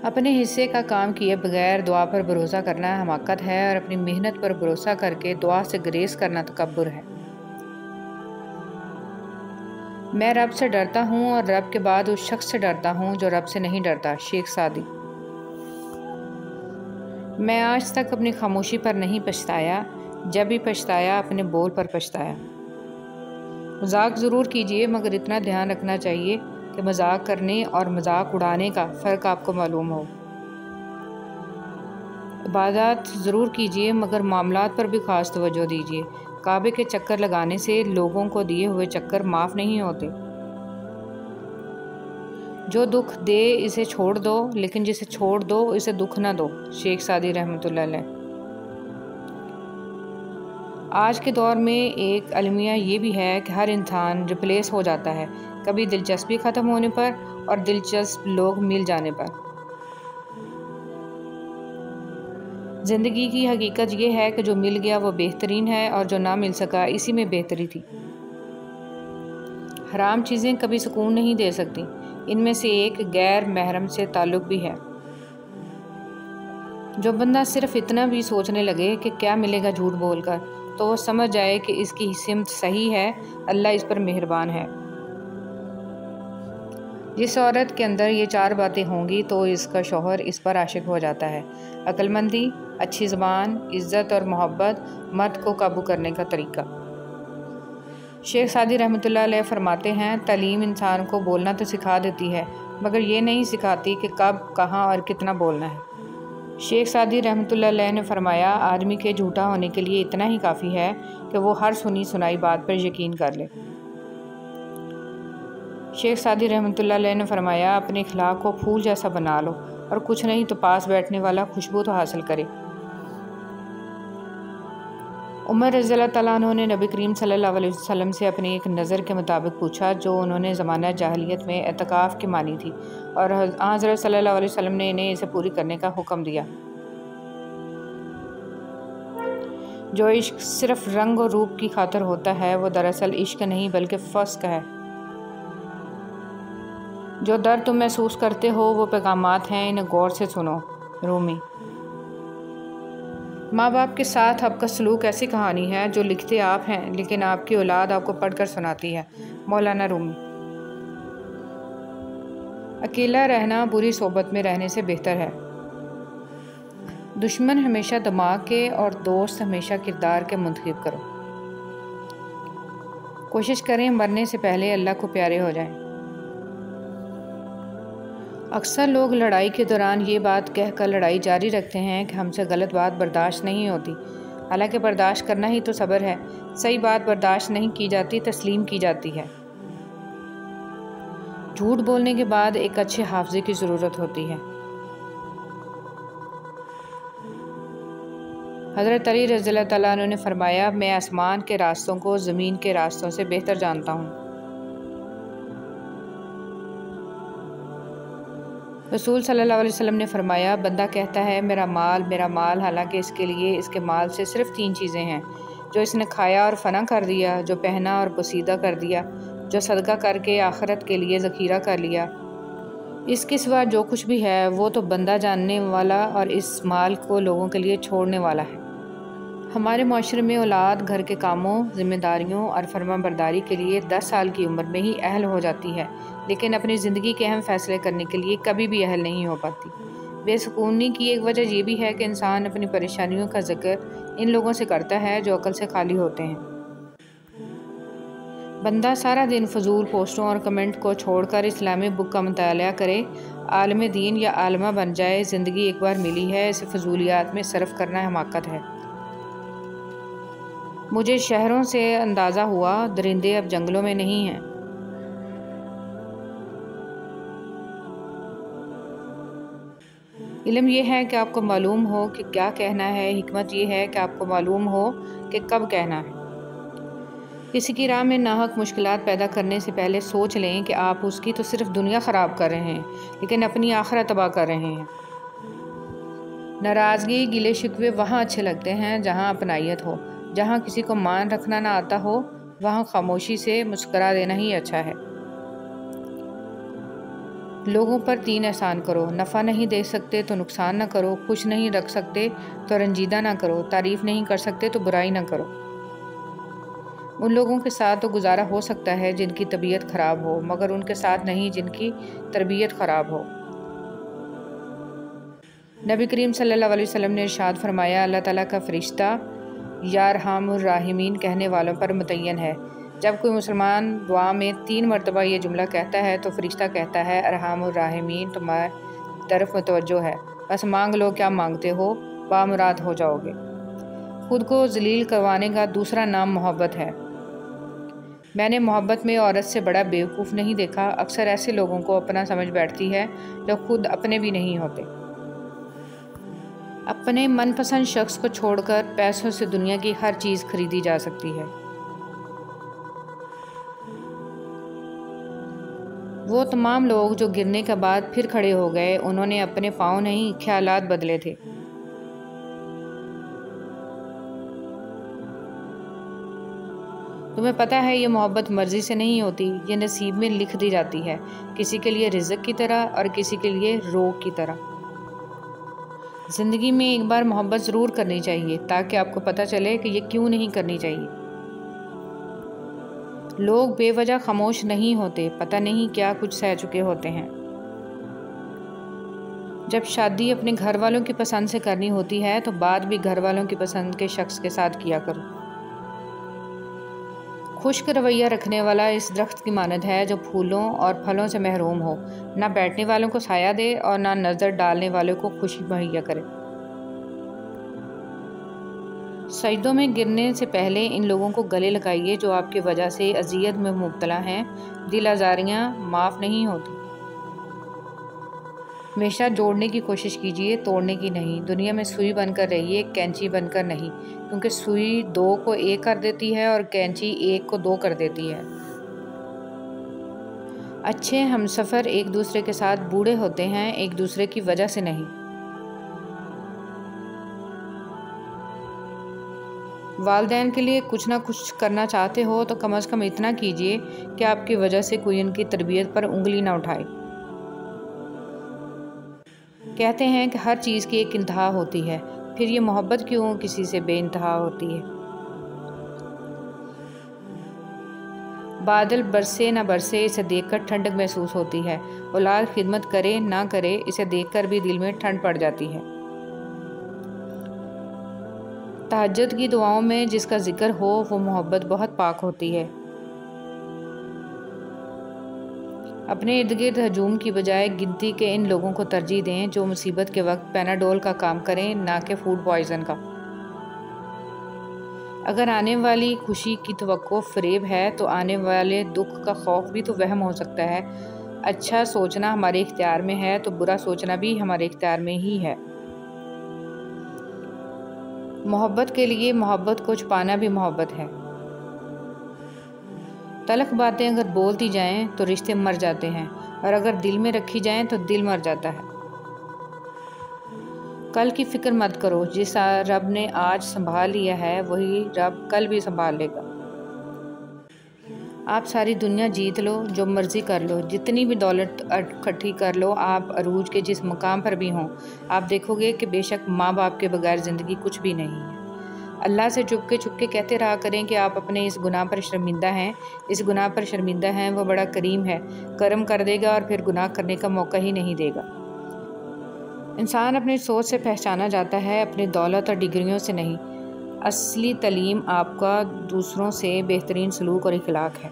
اپنے حصے کا کام کیے بغیر دعا پر بھروسہ کرنا حماقت ہے، اور اپنی محنت پر بھروسہ کر کے دعا سے گریز کرنا تکبر ہے۔ میں رب سے ڈرتا ہوں اور رب کے بعد اس شخص سے ڈرتا ہوں جو رب سے نہیں ڈرتا۔ شیخ سعدی۔ میں آج تک اپنی خاموشی پر نہیں پچھتایا، جب بھی پچھتایا اپنے بول پر پچھتایا۔ مذاق ضرور کیجیے، مگر اتنا دھیان رکھنا چاہیے کہ مذاق کرنے اور مذاق اڑانے کا فرق آپ کو معلوم ہو۔ عبادات ضرور کیجیے، مگر معاملات پر بھی خاص توجہ دیجیے۔ کعبے کے چکر لگانے سے لوگوں کو دیے ہوئے چکر معاف نہیں ہوتے۔ جو دکھ دے اسے چھوڑ دو، لیکن جسے چھوڑ دو اسے دکھ نہ دو۔ شیخ سعدی رحمۃ اللہ علیہ۔ آج کے دور میں ایک المیہ یہ بھی ہے کہ ہر انسان ریپلیس ہو جاتا ہے، کبھی دلچسپی ختم ہونے پر اور دلچسپ لوگ مل جانے پر۔ زندگی کی حقیقت یہ ہے کہ جو مل گیا وہ بہترین ہے، اور جو نہ مل سکا اسی میں بہتری تھی۔ حرام چیزیں کبھی سکون نہیں دے سکتی، ان میں سے ایک غیر محرم سے تعلق بھی ہے۔ جو بندہ صرف اتنا بھی سوچنے لگے کہ کیا ملے گا جھوٹ بول کر، تو وہ سمجھ جائے کہ اس کی سمت صحیح ہے، اللہ اس پر مہربان ہے۔ جس عورت کے اندر یہ 4 باتیں ہوں گی تو اس کا شوہر اس پر عاشق ہو جاتا ہے: عقل مندی، اچھی زبان، عزت اور محبت، مرد کو قابو کرنے کا طریقہ۔ شیخ سعدی رحمۃ اللہ علیہ فرماتے ہیں، تعلیم انسان کو بولنا تو سکھا دیتی ہے، مگر یہ نہیں سکھاتی کہ کب، کہاں اور کتنا بولنا ہے۔ شیخ سعدی رحمۃ اللہ علیہ نے فرمایا، آدمی کے جھوٹا ہونے کے لیے اتنا ہی کافی ہے کہ وہ ہر سنی سنائی بات پر یقین کر لے۔ شیخ سعدی رحمۃ اللہ علیہ نے فرمایا، اپنے اخلاق کو پھول جیسا بنا لو، اور کچھ نہیں تو پاس بیٹھنے والا خوشبو تو حاصل کرے۔ عمر رضی اللہ تعالیٰ عنہ نے نبی کریم صلی اللہ علیہ وسلم سے اپنی ایک نظر کے مطابق پوچھا جو انہوں نے زمانہ جاہلیت میں اعتکاف کی مانی تھی، اور حضرت صلی اللہ علیہ وسلم نے انہیں اسے پوری کرنے کا حکم دیا۔ جو عشق صرف رنگ اور روپ کی خاطر ہوتا ہے وہ دراصل عشق نہیں بلکہ فسق ہے۔ جو درد تم محسوس کرتے ہو وہ پیغامات ہیں، انہیں غور سے سنو۔ رومی۔ ماں باپ کے ساتھ آپ کا سلوک ایسی کہانی ہے جو لکھتے آپ ہیں لیکن آپ کی اولاد آپ کو پڑھ کر سناتی ہے۔ مولانا رومی۔ اکیلا رہنا بری صحبت میں رہنے سے بہتر ہے۔ دشمن ہمیشہ دماغ کے اور دوست ہمیشہ کردار کے منتخب کرو۔ کوشش کریں مرنے سے پہلے اللہ کو پیارے ہو جائیں۔ اکثر لوگ لڑائی کے دوران یہ بات کہہ کر لڑائی جاری رکھتے ہیں کہ ہم سے غلط بات برداشت نہیں ہوتی، حالانکہ برداشت کرنا ہی تو صبر ہے۔ صحیح بات برداشت نہیں کی جاتی، تسلیم کی جاتی ہے۔ جھوٹ بولنے کے بعد ایک اچھے حافظے کی ضرورت ہوتی ہے۔ حضرت علی رضی اللہ تعالیٰ عنہ نے فرمایا، میں آسمان کے راستوں کو زمین کے راستوں سے بہتر جانتا ہوں۔ رسول صلی اللہ علیہ وسلم نے فرمایا، بندہ کہتا ہے میرا مال، حالانکہ اس کے لیے اس کے مال سے صرف 3 چیزیں ہیں: جو اس نے کھایا اور فنا کر دیا، جو پہنا اور پوسیدہ کر دیا، جو صدقہ کر کے آخرت کے لیے ذخیرہ کر لیا۔ اس کے سوا جو کچھ بھی ہے وہ تو بندہ جاننے والا اور اس مال کو لوگوں کے لیے چھوڑنے والا ہے۔ ہمارے معاشرے میں اولاد گھر کے کاموں، ذمہ داریوں اور فرما برداری کے لیے 10 سال کی عمر میں ہی اہل ہو جاتی ہے، لیکن اپنی زندگی کے اہم فیصلے کرنے کے لیے کبھی بھی اہل نہیں ہو پاتی۔ بے سکونی کی ایک وجہ یہ بھی ہے کہ انسان اپنی پریشانیوں کا ذکر ان لوگوں سے کرتا ہے جو عقل سے خالی ہوتے ہیں۔ بندہ سارا دن فضول پوسٹوں اور کمنٹ کو چھوڑ کر اسلامی بک کا مطالعہ کرے، عالم دین یا عالمہ بن جائے۔ زندگی ایک بار ملی ہے، اسے فضولیات میں صرف کرنا حماقت ہے۔ مجھے شہروں سے اندازہ ہوا درندے اب جنگلوں میں نہیں ہیں۔ علم یہ ہے کہ آپ کو معلوم ہو کہ کیا کہنا ہے، حکمت یہ ہے کہ آپ کو معلوم ہو کہ کب کہنا ہے۔ کسی کی راہ میں ناحق مشکلات پیدا کرنے سے پہلے سوچ لیں کہ آپ اس کی تو صرف دنیا خراب کر رہے ہیں لیکن اپنی آخرت تباہ کر رہے ہیں۔ ناراضگی، گلے شکوے وہاں اچھے لگتے ہیں جہاں اپنائیت ہو۔ جہاں کسی کو مان رکھنا نہ آتا ہو وہاں خاموشی سے مسکرا دینا ہی اچھا ہے۔ لوگوں پر 3 احسان کرو، نفع نہیں دے سکتے تو نقصان نہ کرو، خوش نہیں رکھ سکتے تو رنجیدہ نہ کرو، تعریف نہیں کر سکتے تو برائی نہ کرو۔ ان لوگوں کے ساتھ تو گزارا ہو سکتا ہے جن کی طبیعت خراب ہو، مگر ان کے ساتھ نہیں جن کی تربیت خراب ہو۔ نبی کریم صلی اللہ علیہ وسلم نے ارشاد فرمایا، اللہ تعالیٰ کا فرشتہ یا ارحم الراحمین کہنے والوں پر متعین ہے۔ جب کوئی مسلمان دعا میں 3 مرتبہ یہ جملہ کہتا ہے تو فرشتہ کہتا ہے، ارحم الراحمین تمہاری طرف متوجہ ہے، بس مانگ لو کیا مانگتے ہو، بامراد ہو جاؤ گے۔ خود کو ذلیل کروانے کا دوسرا نام محبت ہے۔ میں نے محبت میں عورت سے بڑا بیوقوف نہیں دیکھا۔ اکثر ایسے لوگوں کو اپنا سمجھ بیٹھتی ہے جو خود اپنے بھی نہیں ہوتے۔ اپنے من پسند شخص کو چھوڑ کر پیسوں سے دنیا کی ہر چیز خریدی جا سکتی ہے۔ وہ تمام لوگ جو گرنے کے بعد پھر کھڑے ہو گئے، انہوں نے اپنے پاؤں نہیں، خیالات بدلے تھے۔ تمہیں پتہ ہے یہ محبت مرضی سے نہیں ہوتی، یہ نصیب میں لکھ دی جاتی ہے، کسی کے لیے رزق کی طرح اور کسی کے لیے روگ کی طرح۔ زندگی میں ایک بار محبت ضرور کرنی چاہیے تاکہ آپ کو پتہ چلے کہ یہ کیوں نہیں کرنی چاہیے۔ لوگ بے وجہ خاموش نہیں ہوتے، پتہ نہیں کیا کچھ سہ چکے ہوتے ہیں۔ جب شادی اپنے گھر والوں کی پسند سے کرنی ہوتی ہے تو بات بھی گھر والوں کی پسند کے شخص کے ساتھ کیا کرو۔ خشک رویہ رکھنے والا اس درخت کی مانند ہے جو پھولوں اور پھلوں سے محروم ہو، نہ بیٹھنے والوں کو سایہ دے اور نہ نظر ڈالنے والوں کو خوشی مہیا کرے۔ سجدوں میں گرنے سے پہلے ان لوگوں کو گلے لگائیے جو آپ کی وجہ سے اذیت میں مبتلا ہیں۔ دل آزاریاں معاف نہیں ہوتی۔ ہمیشہ جوڑنے کی کوشش کیجیے، توڑنے کی نہیں۔ دنیا میں سوئی بن کر رہیے، کینچی بن کر نہیں، کیونکہ سوئی 2 کو 1 کر دیتی ہے اور کینچی 1 کو 2 کر دیتی ہے۔ اچھے ہمسفر ایک دوسرے کے ساتھ بوڑھے ہوتے ہیں، ایک دوسرے کی وجہ سے نہیں۔ والدین کے لیے کچھ نہ کچھ کرنا چاہتے ہو تو کم از کم اتنا کیجیے کہ آپ کی وجہ سے کوئی ان کی تربیت پر انگلی نہ اٹھائے۔ کہتے ہیں کہ ہر چیز کی ایک انتہا ہوتی ہے، پھر یہ محبت کیوں کسی سے بے انتہا ہوتی ہے؟ بادل برسے نہ برسے، اسے دیکھ کر ٹھنڈک محسوس ہوتی ہے۔ اولاد خدمت کرے نہ کرے، اسے دیکھ کر بھی دل میں ٹھنڈ پڑ جاتی ہے۔ تہجد کی دعاؤں میں جس کا ذکر ہو وہ محبت بہت پاک ہوتی ہے۔ اپنے ارد گرد ہجوم کی بجائے گنتی کے ان لوگوں کو ترجیح دیں جو مصیبت کے وقت پیناڈول کا کام کریں، نہ کہ فوڈ پوائزن کا۔ اگر آنے والی خوشی کی توقع فریب ہے تو آنے والے دکھ کا خوف بھی تو وہم ہو سکتا ہے۔ اچھا سوچنا ہمارے اختیار میں ہے تو برا سوچنا بھی ہمارے اختیار میں ہی ہے۔ محبت کے لیے محبت کو چھپانا بھی محبت ہے۔ تلخ باتیں اگر بولتی جائیں تو رشتے مر جاتے ہیں، اور اگر دل میں رکھی جائیں تو دل مر جاتا ہے۔ کل کی فکر مت کرو، جس رب نے آج سنبھال لیا ہے وہی رب کل بھی سنبھال لے گا۔ آپ ساری دنیا جیت لو، جو مرضی کر لو، جتنی بھی دولت اکٹھی کر لو، آپ عروج کے جس مقام پر بھی ہوں، آپ دیکھو گے کہ بے شک ماں باپ کے بغیر زندگی کچھ بھی نہیں ہے۔ اللہ سے چپکے کہتے رہا کریں کہ آپ اپنے اس گناہ پر شرمندہ ہیں، اس گناہ پر شرمندہ ہیں۔ وہ بڑا کریم ہے، کرم کر دے گا اور پھر گناہ کرنے کا موقع ہی نہیں دے گا۔ انسان اپنی سوچ سے پہچانا جاتا ہے، اپنی دولت اور ڈگریوں سے نہیں۔ اصلی تعلیم آپ کا دوسروں سے بہترین سلوک اور اخلاق ہے۔